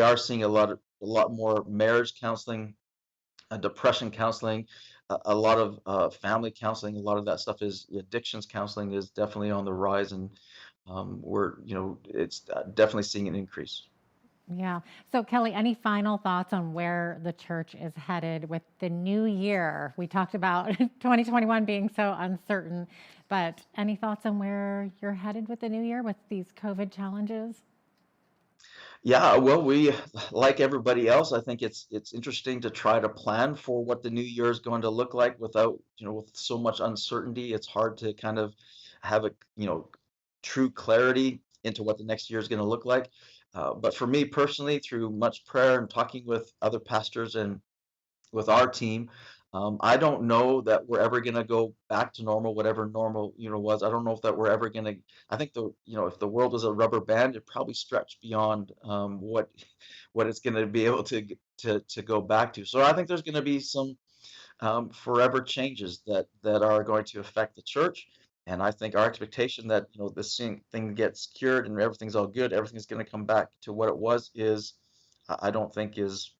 are seeing a lot more marriage counseling, depression counseling, a lot of family counseling. A lot of that stuff is addictions counseling is definitely on the rise, and it's definitely seeing an increase. Yeah. So, Kelly, any final thoughts on where the church is headed with the new year? We talked about 2021 being so uncertain, but any thoughts on where you're headed with the new year with these COVID challenges? Yeah, well, we like everybody else. I think it's interesting to try to plan for what the new year is going to look like without, with so much uncertainty. It's hard to kind of have a, true clarity into what the next year is going to look like. But for me personally, through much prayer and talking with other pastors and with our team, I don't know that we're ever going to go back to normal, whatever normal, was. I don't know if that we're ever going to. I think if the world was a rubber band, it probably stretched beyond what it's going to be able to go back to. So I think there's going to be some forever changes that are going to affect the church. And I think our expectation that this thing gets cured and everything's all good, everything's going to come back to what it was is, I don't think is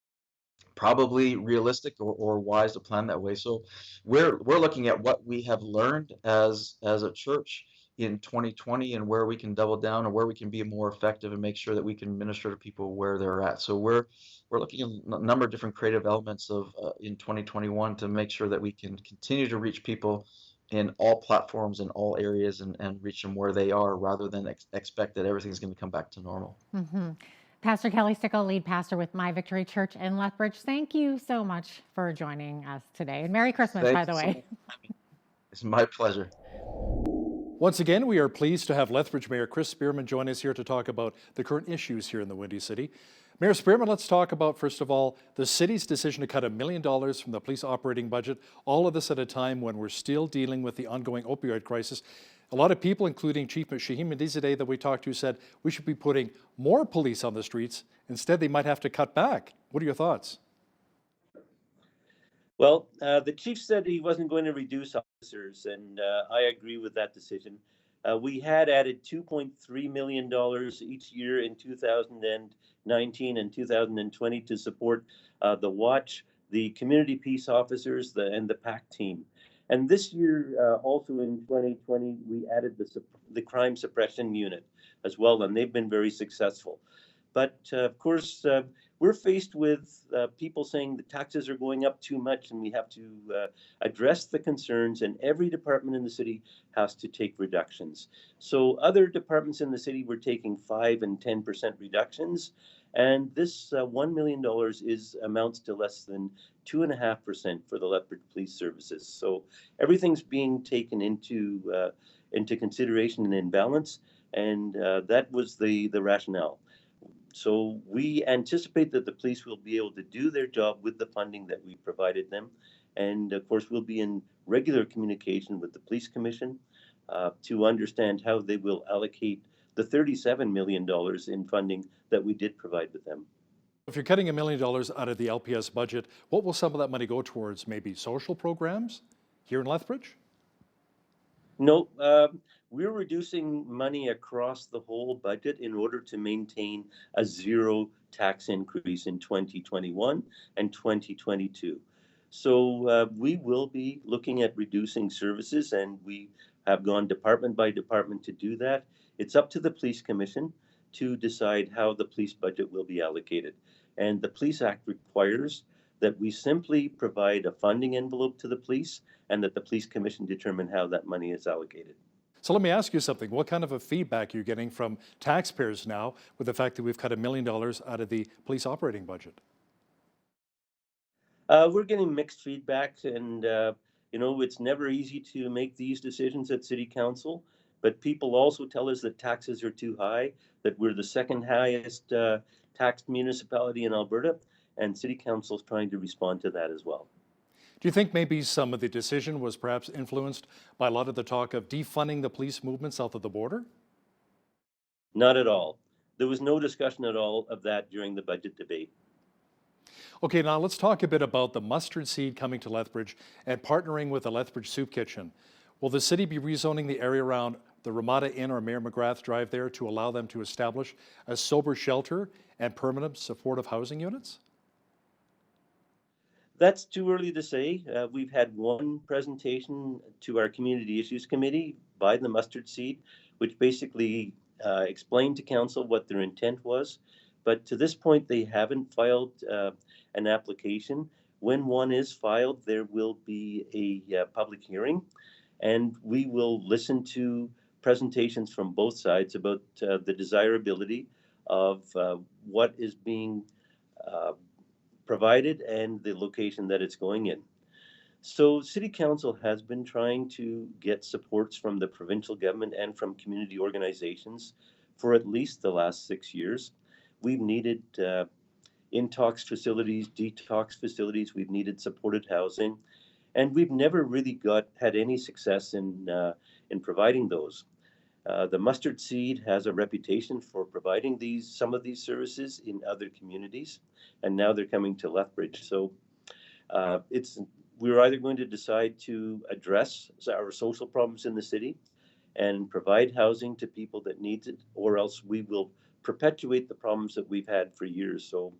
probably realistic or wise to plan that way. So we're looking at what we have learned as a church in 2020 and where we can double down and where we can be more effective and make sure that we can minister to people where they're at. So we're looking at a number of different creative elements of in 2021 to make sure that we can continue to reach people in all platforms in all areas and reach them where they are rather than expect that everything's going to come back to normal. Mm-hmm. Pastor Kelly Stickle, lead pastor with My Victory Church in Lethbridge. Thank you so much for joining us today. And Merry Christmas, by the way. It's my pleasure. Once again, we are pleased to have Lethbridge Mayor Chris Spearman join us here to talk about the current issues here in the Windy City. Mayor Spearman, let's talk about, first of all, the city's decision to cut $1 million from the police operating budget, all of this at a time when we're still dealing with the ongoing opioid crisis. A lot of people, including Chief Shaheen Medizadeh that we talked to, said we should be putting more police on the streets. Instead, they might have to cut back. What are your thoughts? Well, the chief said he wasn't going to reduce officers, and I agree with that decision. We had added $2.3 million each year in 2019 and 2020 to support the Watch, the community peace officers, and the PAC team. And this year, also in 2020, we added the crime suppression unit as well, and they've been very successful. But of course, we're faced with people saying the taxes are going up too much and we have to address the concerns, and every department in the city has to take reductions. So other departments in the city were taking 5 and 10% reductions, and this $1 million amounts to less than 2.5% for the Lethbridge Police Services. So everything's being taken into consideration and in balance, and that was the rationale. So we anticipate that the police will be able to do their job with the funding that we provided them. And of course, we'll be in regular communication with the Police Commission to understand how they will allocate the $37 million in funding that we did provide with them. If you're cutting $1 million out of the LPS budget, what will some of that money go towards? Maybe social programs here in Lethbridge? No, we're reducing money across the whole budget in order to maintain a zero tax increase in 2021 and 2022. So we will be looking at reducing services, and we have gone department by department to do that. It's up to the Police Commission to decide how the police budget will be allocated. And the Police Act requires that we simply provide a funding envelope to the police and that the Police Commission determine how that money is allocated. So let me ask you something. What kind of a feedback are you getting from taxpayers now with the fact that we've cut $1 million out of the police operating budget? We're getting mixed feedback, and it's never easy to make these decisions at City Council, but people also tell us that taxes are too high, that we're the second highest taxed municipality in Alberta, and City Council is trying to respond to that as well. Do you think maybe some of the decision was perhaps influenced by a lot of the talk of defunding the police movement south of the border? Not at all. There was no discussion at all of that during the budget debate. Okay, now let's talk a bit about the mustard seed coming to Lethbridge and partnering with the Lethbridge Soup Kitchen. Will the city be rezoning the area around the Ramada Inn or Mayor McGrath Drive there to allow them to establish a sober shelter and permanent supportive housing units? That's too early to say. We've had one presentation to our Community Issues Committee by the Mustard Seed, which basically explained to Council what their intent was. But to this point, they haven't filed an application. When one is filed, there will be a public hearing, and we will listen to presentations from both sides about the desirability of what is being provided and the location that it's going in. So City Council has been trying to get supports from the provincial government and from community organizations for at least the last 6 years. We've needed intox facilities, detox facilities. We've needed supported housing, and we've never really had any success in providing those. The mustard seed has a reputation for providing some of these services in other communities, and now they're coming to Lethbridge. So we're either going to decide to address our social problems in the city and provide housing to people that need it, or else we will perpetuate the problems that we've had for years. So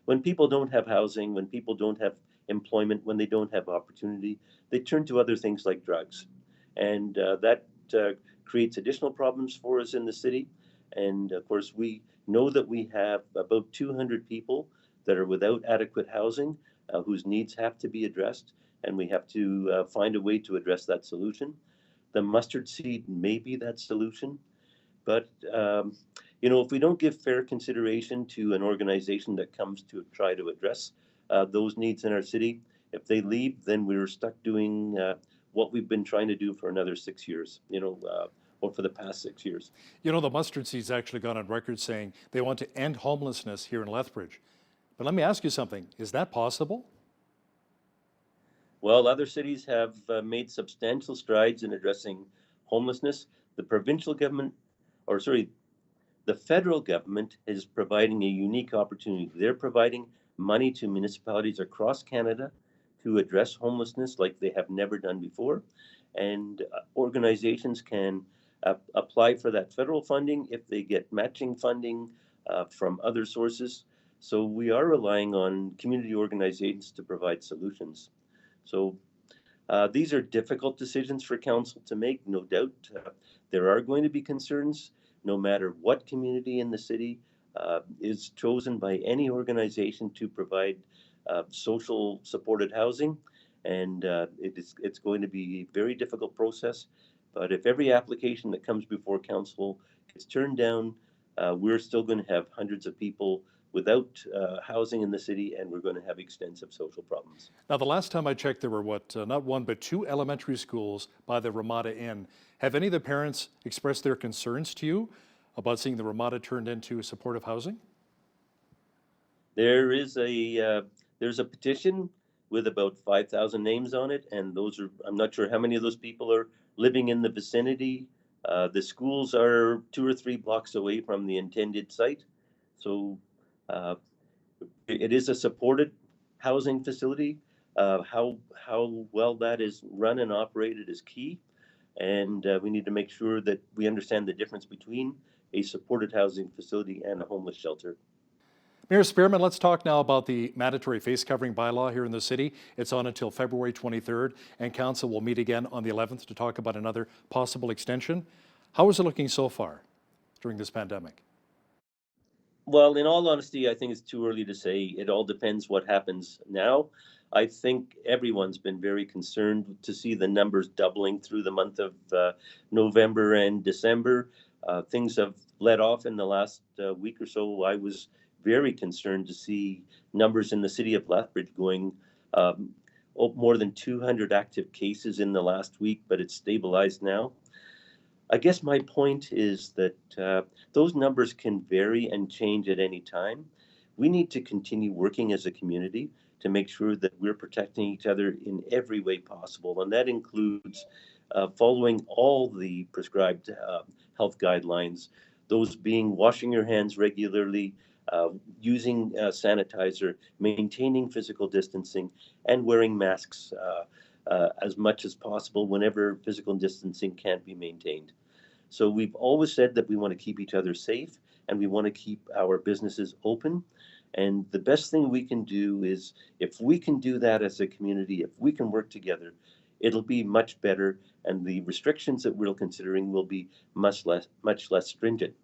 when people don't have housing, when people don't have employment, when they don't have opportunity, they turn to other things like drugs. And that creates additional problems for us in the city. And of course, we know that we have about 200 people that are without adequate housing, whose needs have to be addressed, and we have to find a way to address that solution. The mustard seed may be that solution, but if we don't give fair consideration to an organization that comes to try to address those needs in our city, if they leave, then we're stuck doing what we've been trying to do for another 6 years, or for the past 6 years. The mustard seed's actually gone on record saying they want to end homelessness here in Lethbridge. But let me ask you something, is that possible? Well, other cities have made substantial strides in addressing homelessness. The federal government is providing a unique opportunity. They're providing money to municipalities across Canada to address homelessness like they have never done before. And organizations can apply for that federal funding if they get matching funding from other sources. So we are relying on community organizations to provide solutions. So these are difficult decisions for council to make, no doubt. There are going to be concerns no matter what community in the city is chosen by any organization to provide social supported housing. And it's going to be a very difficult process. But if every application that comes before council gets turned down, we're still going to have hundreds of people without housing in the city, and we're going to have extensive social problems. Now, the last time I checked, there were not one, but 2 elementary schools by the Ramada Inn. Have any of the parents expressed their concerns to you about seeing the Ramada turned into supportive housing? There's a petition with about 5,000 names on it, and I'm not sure how many of those people are living in the vicinity. The schools are 2 or 3 blocks away from the intended site. So it is a supported housing facility. How well that is run and operated is key, and we need to make sure that we understand the difference between a supported housing facility and a homeless shelter. Mayor Spearman, let's talk now about the mandatory face covering bylaw here in the city. It's on until February 23rd, and council will meet again on the 11th to talk about another possible extension. How is it looking so far during this pandemic? Well, in all honesty, I think it's too early to say. It all depends what happens now. I think everyone's been very concerned to see the numbers doubling through the month of November and December. Things have let off in the last week or so. I was very concerned to see numbers in the city of Lethbridge going more than 200 active cases in the last week, but it's stabilized now. I guess my point is that those numbers can vary and change at any time. We need to continue working as a community to make sure that we're protecting each other in every way possible. And that includes following all the prescribed health guidelines, those being washing your hands regularly, using sanitizer, maintaining physical distancing, and wearing masks as much as possible whenever physical distancing can't be maintained. So we've always said that we want to keep each other safe and we want to keep our businesses open. And the best thing we can do is, if we can do that as a community, if we can work together, it'll be much better, and the restrictions that we're considering will be much less stringent.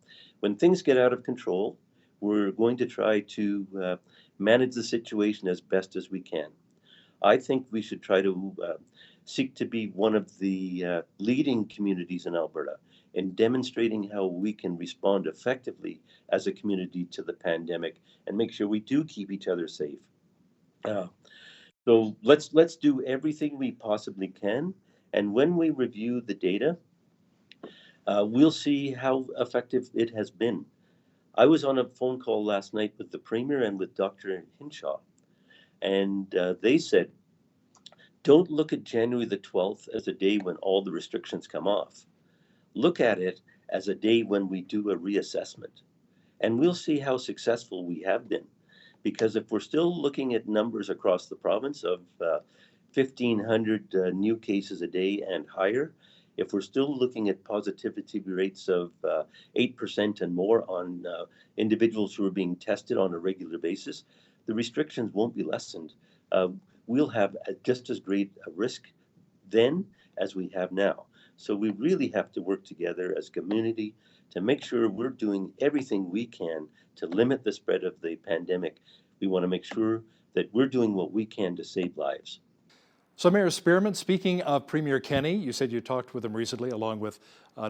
When things get out of control, we're going to try to manage the situation as best as we can. I think we should try to seek to be one of the leading communities in Alberta in demonstrating how we can respond effectively as a community to the pandemic and make sure we do keep each other safe. So let's do everything we possibly can. And when we review the data, We'll see how effective it has been. I was on a phone call last night with the Premier and with Dr. Hinshaw, and they said, don't look at January the 12th as a day when all the restrictions come off. Look at it as a day when we do a reassessment. And we'll see how successful we have been. Because if we're still looking at numbers across the province of 1,500 new cases a day and higher, if we're still looking at positivity rates of 8% and more on individuals who are being tested on a regular basis, the restrictions won't be lessened. We'll have just as great a risk then as we have now. So we really have to work together as a community to make sure we're doing everything we can to limit the spread of the pandemic. We want to make sure that we're doing what we can to save lives. So Mayor Spearman, speaking of Premier Kenny, you said you talked with him recently along with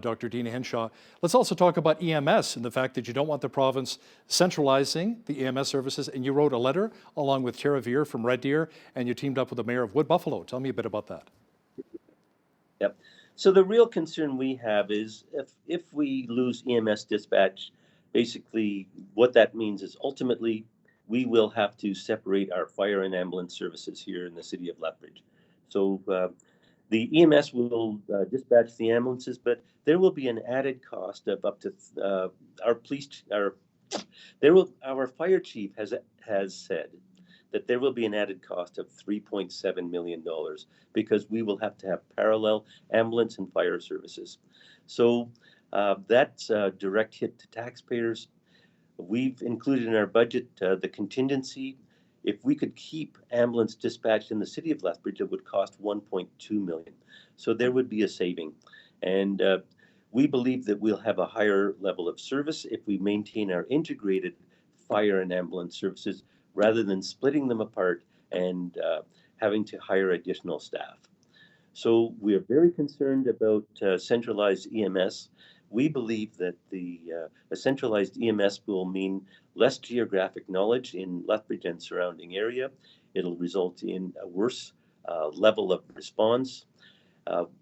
Dr. Dina Hinshaw. Let's also talk about EMS and the fact that you don't want the province centralizing the EMS services, and you wrote a letter along with Tara Veer from Red Deer, and you teamed up with the mayor of Wood Buffalo. Tell me a bit about that. Yep. So the real concern we have is if we lose EMS dispatch, basically what that means is ultimately we will have to separate our fire and ambulance services here in the city of Lethbridge. So the EMS will dispatch the ambulances, but there will be an added cost of up to our fire chief has said that there will be an added cost of $3.7 million because we will have to have parallel ambulance and fire services. So that's a direct hit to taxpayers. We've included in our budget the contingency. If we could keep ambulance dispatched in the city of Lethbridge, it would cost $1.2 million. So there would be a saving. And we believe that we'll have a higher level of service if we maintain our integrated fire and ambulance services rather than splitting them apart and having to hire additional staff. So we are very concerned about centralized EMS. We believe that a centralized EMS will mean less geographic knowledge in Lethbridge and surrounding area. It'll result in a worse level of response.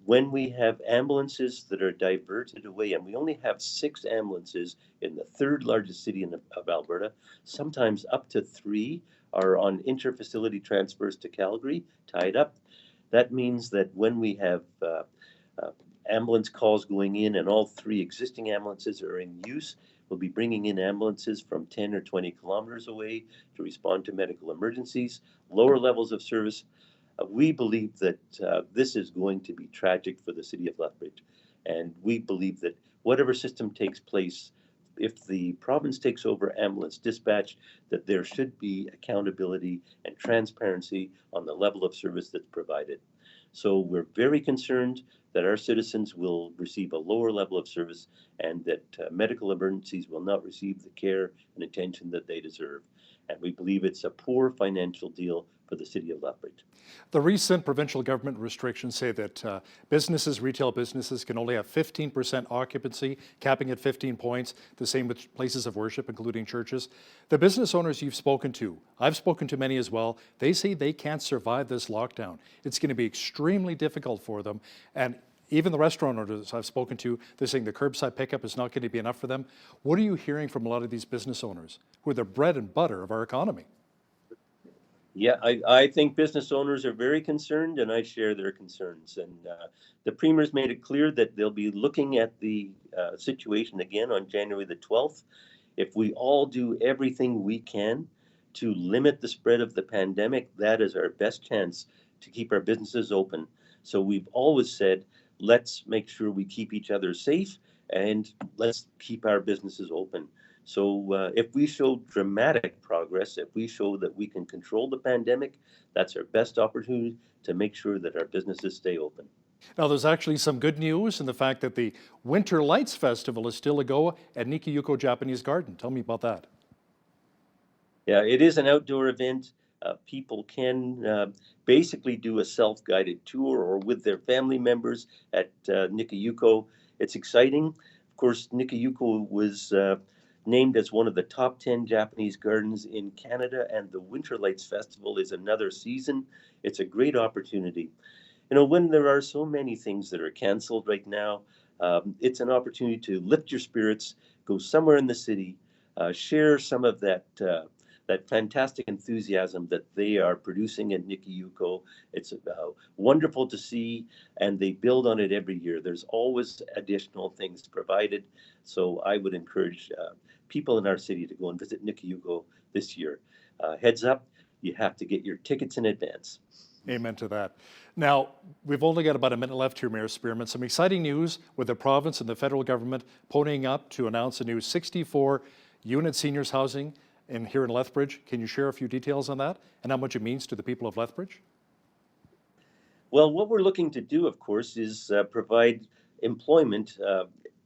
When we have ambulances that are diverted away, and we only have 6 ambulances in the 3rd largest city of Alberta, sometimes up to 3 are on inter-facility transfers to Calgary, tied up. That means that when we have ambulance calls going in and all 3 existing ambulances are in use, we'll be bringing in ambulances from 10 or 20 kilometers away to respond to medical emergencies, lower levels of service. We believe that this is going to be tragic for the city of Lethbridge. And we believe that whatever system takes place, if the province takes over ambulance dispatch, that there should be accountability and transparency on the level of service that's provided. So we're very concerned that our citizens will receive a lower level of service and that medical emergencies will not receive the care and attention that they deserve. And we believe it's a poor financial deal for the city of Lethbridge. The recent provincial government restrictions say that retail businesses can only have 15% occupancy, capping at 15 points, the same with places of worship, including churches. The business owners you've spoken to, I've spoken to many as well, they say they can't survive this lockdown. It's going to be extremely difficult for them. And even the restaurant owners I've spoken to, they're saying the curbside pickup is not going to be enough for them. What are you hearing from a lot of these business owners who are the bread and butter of our economy? Yeah, I think business owners are very concerned, and I share their concerns. And the Premier's made it clear that they'll be looking at the situation again on January the 12th. If we all do everything we can to limit the spread of the pandemic, that is our best chance to keep our businesses open. So we've always said, let's make sure we keep each other safe and let's keep our businesses open. So if we show dramatic progress, if we show that we can control the pandemic, that's our best opportunity to make sure that our businesses stay open. Now, there's actually some good news in the fact that the Winter Lights Festival is still a go at Nikkiyuko Japanese Garden. Tell me about that. Yeah, it is an outdoor event. People can basically do a self-guided tour or with their family members at Nikkiyuko. It's exciting. Of course, Nikkiyuko was named as one of the top 10 Japanese gardens in Canada, and the Winter Lights Festival is another season. It's a great opportunity. You know, when there are so many things that are canceled right now, It's an opportunity to lift your spirits, go somewhere in the city, share some of that that fantastic enthusiasm that they are producing at Nikkiyuko. It's wonderful to see, and they build on it every year. There's always additional things provided. So I would encourage people in our city to go and visit Nikkiyuko this year. Heads up, you have to get your tickets in advance. Amen to that. Now, we've only got about a minute left here, Mayor Spearman. Some exciting news with the province and the federal government ponying up to announce a new 64-unit seniors housing here in Lethbridge. Can you share a few details on that and how much it means to the people of Lethbridge? Well, what we're looking to do, of course, is provide employment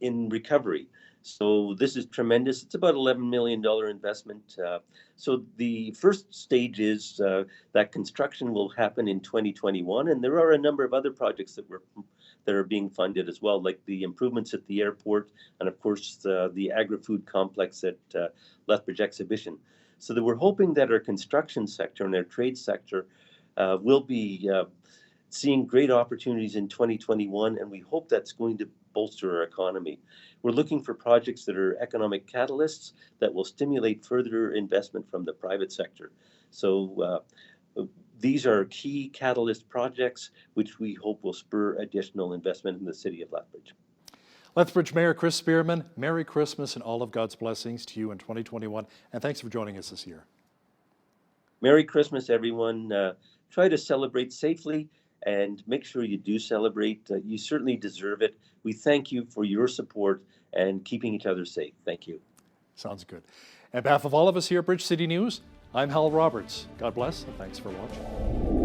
in recovery. So this is tremendous. It's about $11 million investment. So the first stage is that construction will happen in 2021, and there are a number of other projects that are being funded as well, like the improvements at the airport, and of course the agri-food complex at Lethbridge Exhibition. So that we're hoping that our construction sector and our trade sector will be seeing great opportunities in 2021, and we hope that's going to bolster our economy. We're looking for projects that are economic catalysts that will stimulate further investment from the private sector. So these are key catalyst projects which we hope will spur additional investment in the city of Lethbridge. Lethbridge Mayor Chris Spearman, Merry Christmas and all of God's blessings to you in 2021, and thanks for joining us this year. Merry Christmas, everyone. Try to celebrate safely and make sure you do celebrate. You certainly deserve it. We thank you for your support and keeping each other safe. Thank you. Sounds good. On behalf of all of us here at Bridge City News, I'm Hal Roberts. God bless and thanks for watching.